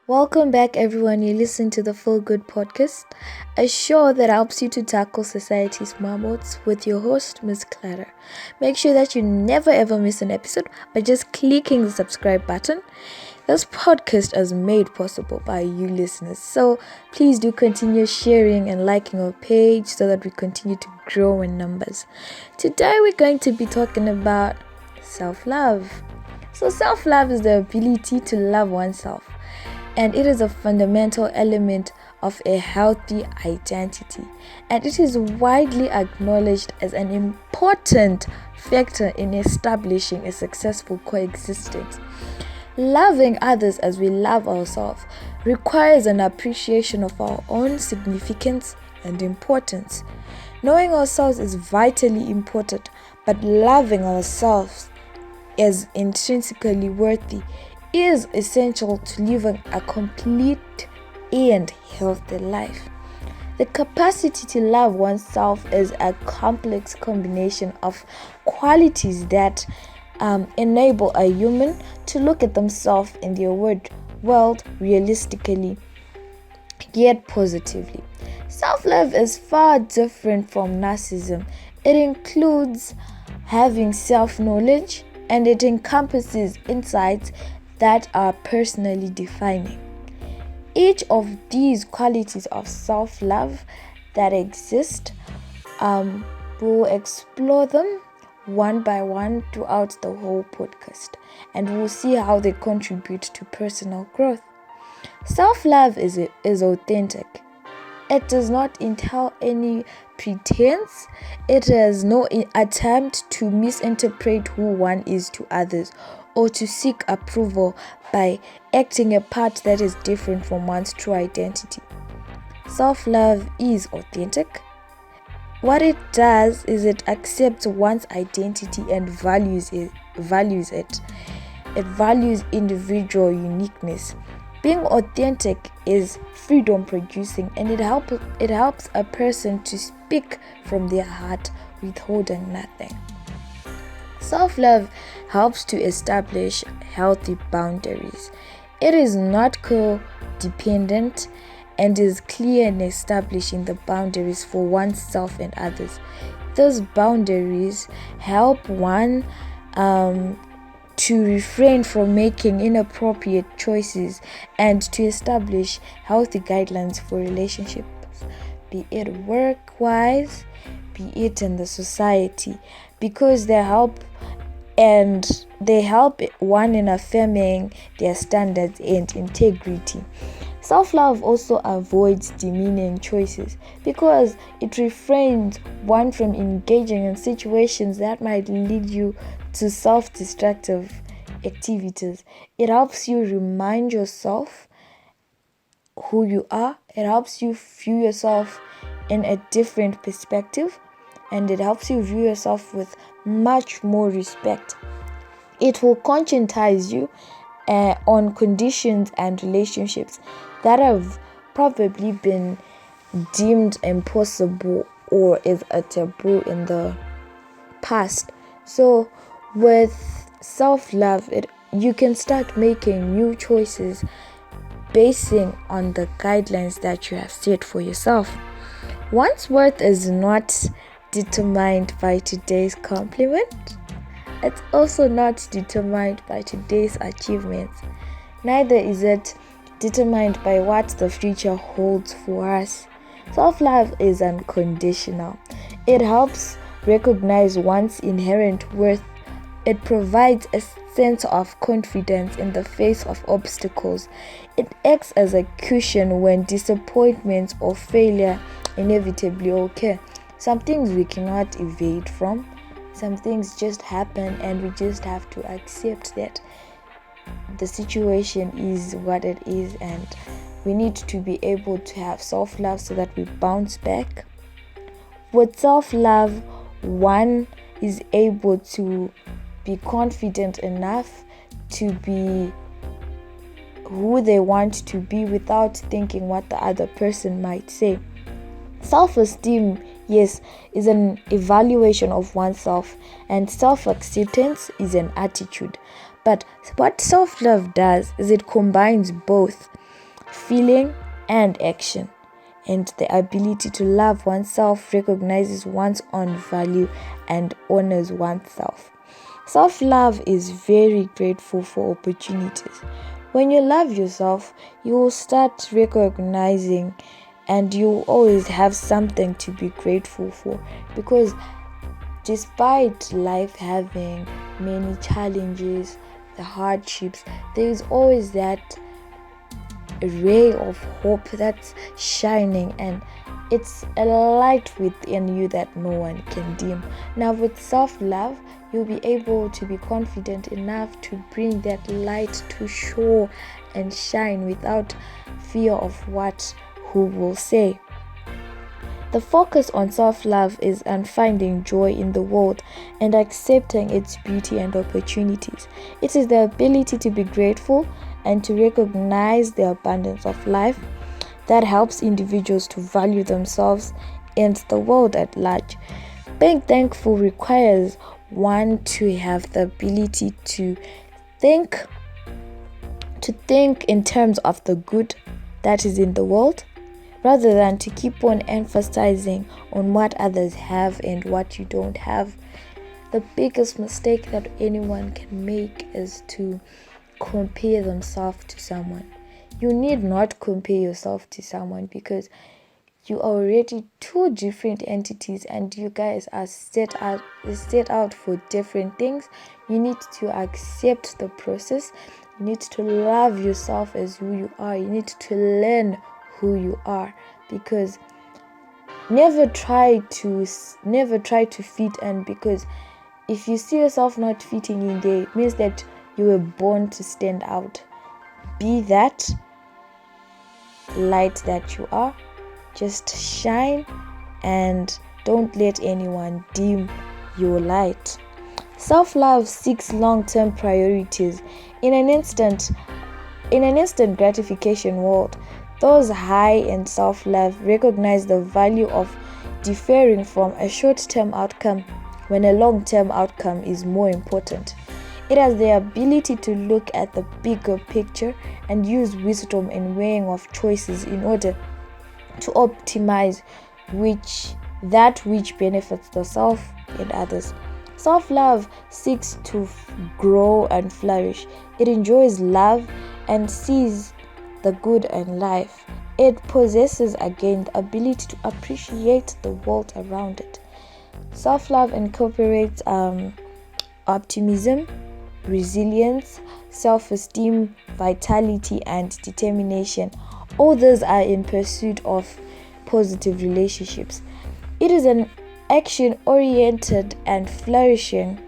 Welcome back, everyone. You listen to the Feel Good podcast, a show that helps you to tackle society's marmots with your host, Ms. Clara. Make sure that you never ever miss an episode by just clicking the subscribe button. This podcast is made possible by you listeners, so please do continue sharing and liking our page so that we continue to grow in numbers. Today, we're going to be talking about self-love. So, self-love is the ability to love oneself, and it is a fundamental element of a healthy identity, and it is widely acknowledged as an important factor in establishing a successful coexistence. Loving others as we love ourselves requires an appreciation of our own significance and importance. Knowing ourselves is vitally important, but loving ourselves as intrinsically worthy is essential to living a complete and healthy life. The capacity to love oneself is a complex combination of qualities that enable a human to look at themselves in their world realistically yet positively. Self-love is far different from narcissism. It includes having self-knowledge, and it encompasses insights that are personally defining. Each of these qualities of self-love that exist, we'll explore them one by one throughout the whole podcast, and we'll see how they contribute to personal growth. Self-love is authentic. It does not entail any pretense. It has no attempt to misinterpret who one is to others or to seek approval by acting a part that is different from one's true identity. Self-love is authentic. What it does is it accepts one's identity and values it. It values individual uniqueness. Being authentic is freedom producing, and it helps a person to speak from their heart, withholding nothing. Self-love helps to establish healthy boundaries. It is not codependent and is clear in establishing the boundaries for oneself and others. Those boundaries help one to refrain from making inappropriate choices and to establish healthy guidelines for relationships, be it work-wise, be it in the society, because they help one in affirming their standards and integrity. Self-love also avoids demeaning choices because it refrains one from engaging in situations that might lead you to self-destructive activities. It helps you remind yourself who you are. It helps you view yourself in a different perspective, and it helps you view yourself with much more respect. It will conscientize you on conditions and relationships that have probably been deemed impossible or is a taboo in the past. So with self-love, you can start making new choices basing on the guidelines that you have set for yourself. One's worth is not determined by today's compliment. It's also not determined by today's achievements. Neither is it determined by what the future holds for us. Self-love is unconditional. It helps recognize one's inherent worth. It provides a sense of confidence in the face of obstacles. It acts as a cushion when disappointments or failure inevitably occur. Some things we cannot evade from. Some things just happen, and we just have to accept that the situation is what it is, and we need to be able to have self-love so that we bounce back. With self-love, one is able to be confident enough to be who they want to be without thinking what the other person might say. Self-esteem, yes, is an evaluation of oneself, and self-acceptance is an attitude. But what self-love does is it combines both. feeling, and action. And the ability to love oneself recognizes one's own value and honors oneself. Self-love is very grateful for opportunities. When you love yourself, you will start recognizing and you always have something to be grateful for, because despite life having many challenges, the hardships, there is always that ray of hope that's shining, and it's a light within you that no one can dim. Now with self-love, you'll be able to be confident enough to bring that light to show and shine without fear of who will say. The focus on self-love is on finding joy in the world and accepting its beauty and opportunities. It is the ability to be grateful and to recognize the abundance of life that helps individuals to value themselves and the world at large. Being thankful requires one to have the ability to think in terms of the good that is in the world, rather than to keep on emphasizing on what others have and what you don't have. The biggest mistake that anyone can make is to compare themselves to someone. You need not compare yourself to someone, because you are already two different entities and you guys are set out for different things. You need to accept the process. You need to love yourself as who you are. You need to learn who you are, because never try to fit in, because if you see yourself not fitting in there, it means that you were born to stand out. Be that light that you are. Just shine and don't let anyone dim your light. Self-love seeks long-term priorities. In an instant gratification world, those high in self-love recognize the value of differing from a short-term outcome when a long-term outcome is more important. It has the ability to look at the bigger picture and use wisdom in weighing of choices in order to optimize which benefits the self and others. Self-love seeks to grow and flourish. It enjoys love and sees the good in life. It possesses again the ability to appreciate the world around it. Self-love incorporates optimism, resilience, self-esteem, vitality, and determination. All those are in pursuit of positive relationships. It is an action-oriented, and flourishing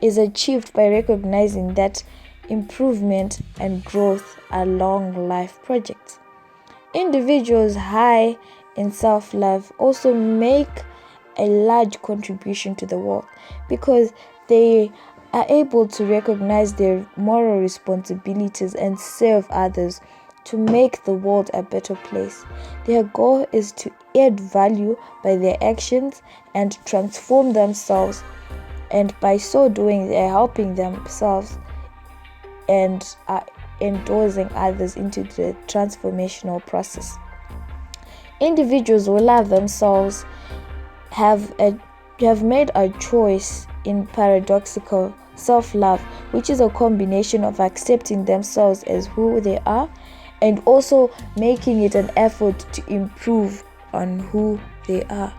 is achieved by recognizing that improvement and growth are long life projects. Individuals high in self-love also make a large contribution to the world, because they are able to recognize their moral responsibilities and serve others to make the world a better place. Their goal is to add value by their actions and transform themselves, and by so doing they are helping themselves and are endorsing others into the transformational process. Individuals who love themselves have made a choice in paradoxical self-love, which is a combination of accepting themselves as who they are and also making it an effort to improve on who they are.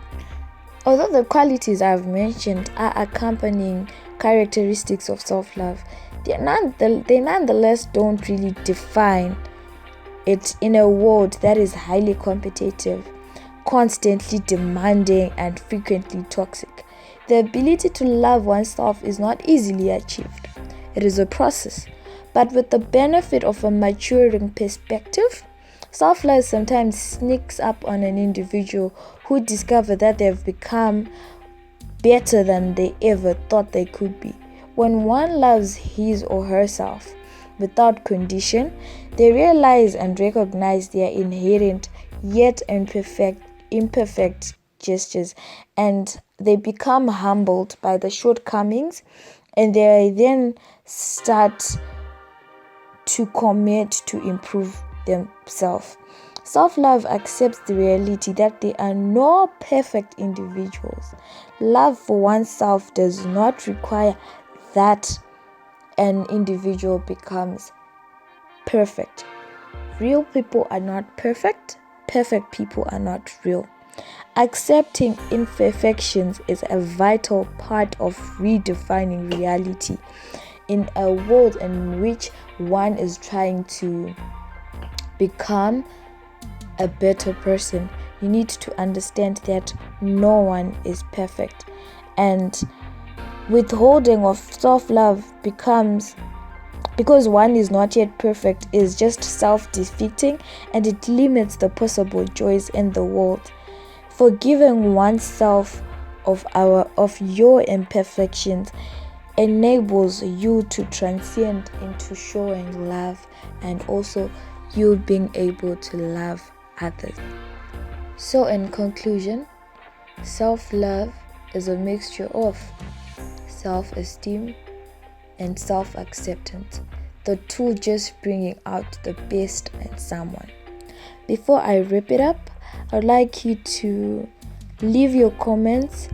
Although the qualities I've mentioned are accompanying characteristics of self-love, they nonetheless don't really define it in a world that is highly competitive, constantly demanding, and frequently toxic. The ability to love oneself is not easily achieved. It is a process. But with the benefit of a maturing perspective, self-love sometimes sneaks up on an individual who discover that they've become better than they ever thought they could be. When one loves his or herself without condition, they realize and recognize their inherent yet imperfect gestures, and they become humbled by the shortcomings, and they then start to commit to improve themselves. Self-love accepts the reality that there are no perfect individuals. Love for oneself does not require that an individual becomes perfect. Real people are not perfect. Perfect people are not real. Accepting imperfections is a vital part of redefining reality. In a world in which one is trying to become a better person, you need to understand that no one is perfect. And withholding of self-love becomes, because one is not yet perfect, is just self-defeating, and it limits the possible joys in the world. Forgiving oneself of your imperfections enables you to transcend into showing love, and also you being able to love others. So in conclusion, self-love is a mixture of self-esteem and self-acceptance, the two just bringing out the best in someone. Before I wrap it up, I'd like you to leave your questions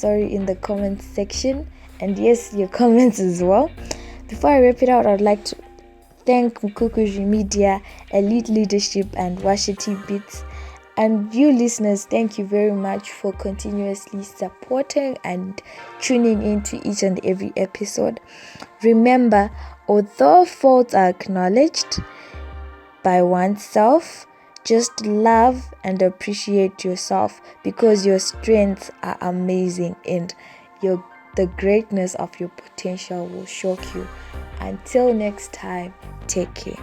in the comments section, and yes, your comments as well. Before I wrap it out, I'd like to thank Mkukuji Media, Elite Leadership, and Washiti Beats. And you listeners, thank you very much for continuously supporting and tuning into each and every episode. Remember, although faults are acknowledged by oneself, just love and appreciate yourself, because your strengths are amazing and the greatness of your potential will shock you. Until next time, take care.